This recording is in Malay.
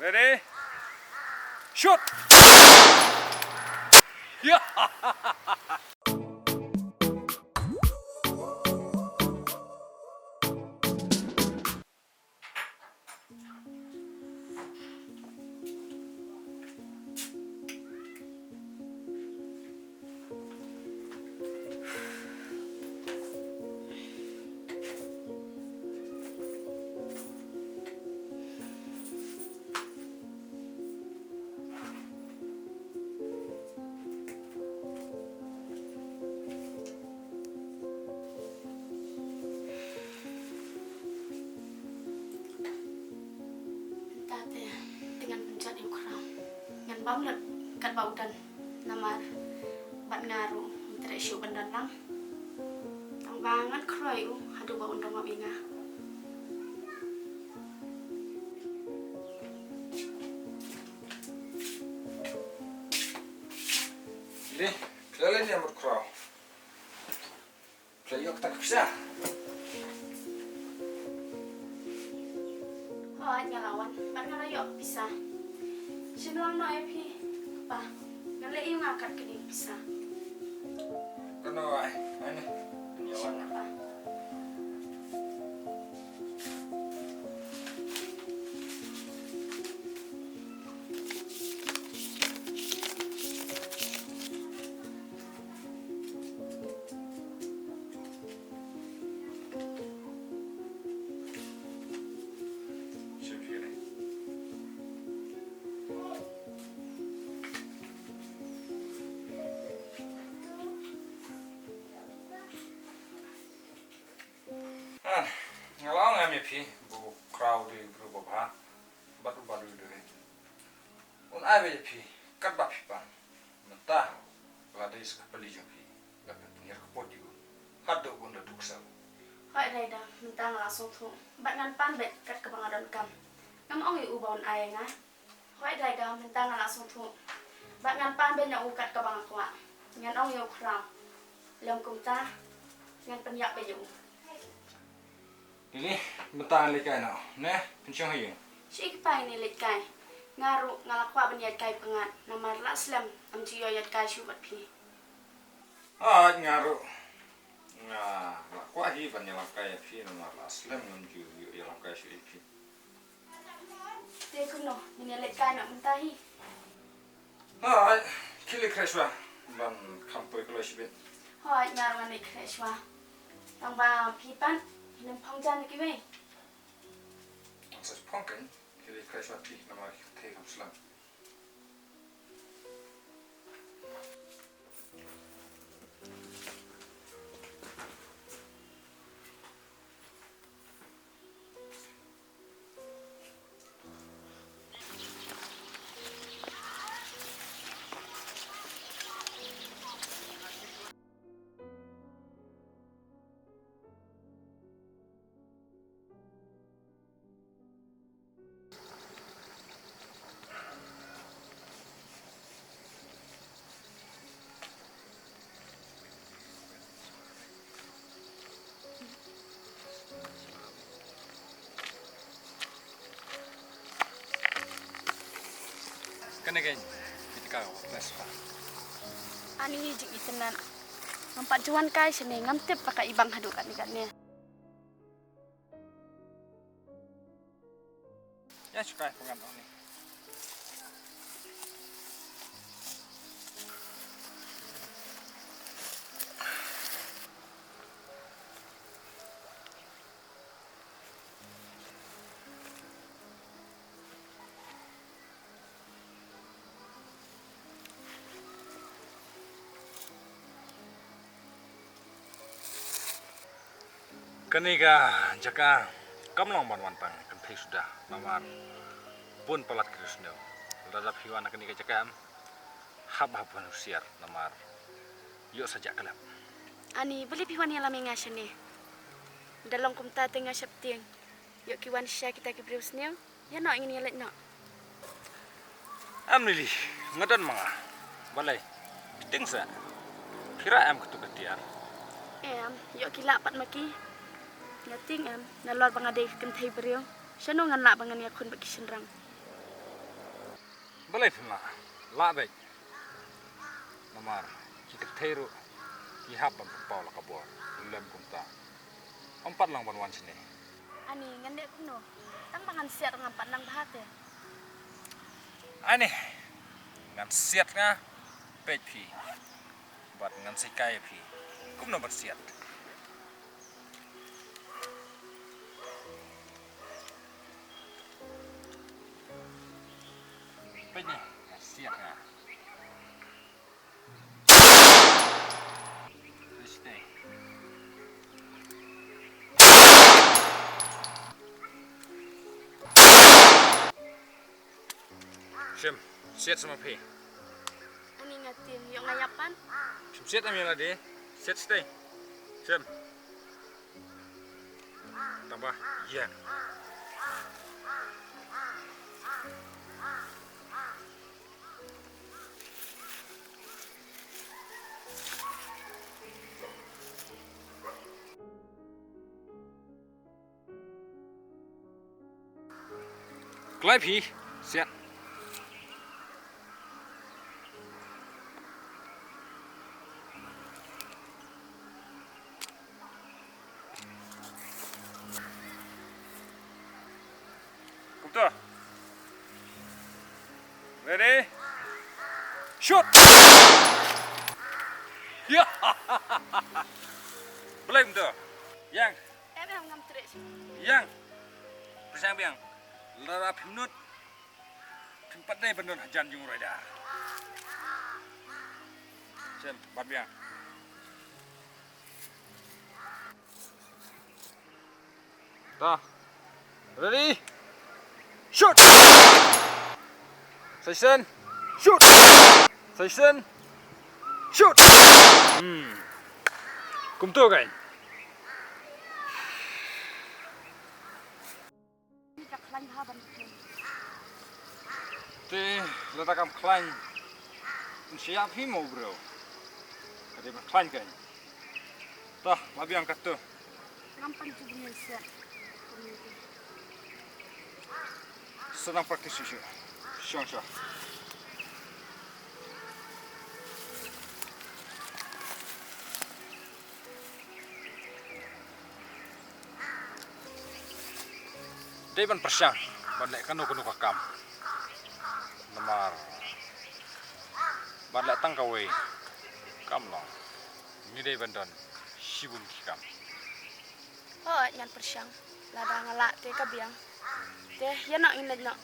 Ready? Shoot! Yeah! Tate dengan penjat yang kerang ngan bamlet kat baudan namar bat ngaru mentere syu bandan lang tang banget kroy hadu bau undong abinga Li, kalian yang berkerau. Kalian tak bisa. oh ngelawan bat ngalayo bisa sinulang no epi pa ngale yung ngangkat kini bisa Kenapa? Ini. siapa Ngalau ngam pi bu crowd di grup apa batu balu deh. Un ave pi kat ba pi pan. Mentah ladai sekali pi. Gak punya kepodio. Hado gunda duksa. hoi dai da mentang langsung tu bat ngan pan bet kat kebangadon kam ngam ong yu baun ayenga hoi dai da mentang langsung tu bat ngan pan bet na ukat kebangakwa ngan ong yu krang lem kumta ngan penyak beyu Ini mentah lekai na. Neh, pencang hiu. Syik pai ni lek kai. Ngaru ngalakwa benyat kai pengat. Namar la slam am jiyo yat kai syubat pi. Ah, ngaru. Nah, lakwa hi ban yalam kaya pi nomor aslam nunju yalam kaya syu pi. Te kuno ni lek kai nak mentahi. Ah, kili kreswa ban kampoi kalau syu bin. Hoi ngaru ngan lek kreshwa. Tang ba pi pan nem pangjan ki we. Asas pongken kili kreswa pi nomor te kapslam. Kan again, kita kau respa. Ani jik itenan. Nampak juan kai sene ngam tip pakai ibang hadu kat ni. Ya suka pengan ni. Keniga jaka kamlong ban wantang kan phi sudah namar pun palat krisno ladap hiwana keniga jaka hab manusiar namar yo saja kelap Ani beli piwan yang lami ngasene. Dalam kumta tengah septiang. Yuk kiwan sya kita kibrius ni. Ya nak ingin yelet nak. amnili ngadan manga balai tingsa kira am ketukatiar Yuk kilak pat maki. Nating nalor bangadai kentai beriu. Sano ngan nak bangan yakun bagi senrang. Boleh pula, labek. Nomor, kita teru, kihap berpau lah kabur, lem kumta. 4 lang banwan sini. Ani ngandek kuno. Tang mangan siat ngampat nang bahat ya. Ani, ngan siat nga, pej pi, buat ngan sikai pi, kum no bersiat. Pej ni, siat nga. Stay. Shem, siat sama pi. Ani ngatin yung ngayapan. Shem siat am yang lagi, siat stay. Shem. Tambah, ya. Kelai pi, siat. Kumta. Ready? Shoot! Ya. Boleh kumta. Yang, Em ngam trek. yang. Bersang biang. Lara pimnut. Tempat dai benun hajan jung roida. Sem, bat biang. Dah. Ready? Shoot! Session. Shoot! Session. Shoot! Kumtu kan? Ni tak lain haban. Te letakkan klein. Siap himo bro. Ada klein kan? Dah, lebih angkat tu. Ngampan tu bunyi siat. Sedang praktis susu. Syong. Dia ban persyang, balik kanu kakam. Nomor, balik tangkawai, kam long. Ini dia ban don, sibun kikam. Oh, nyan persyang. Lada ngalak te kabiang. Te ya nak inlet nak.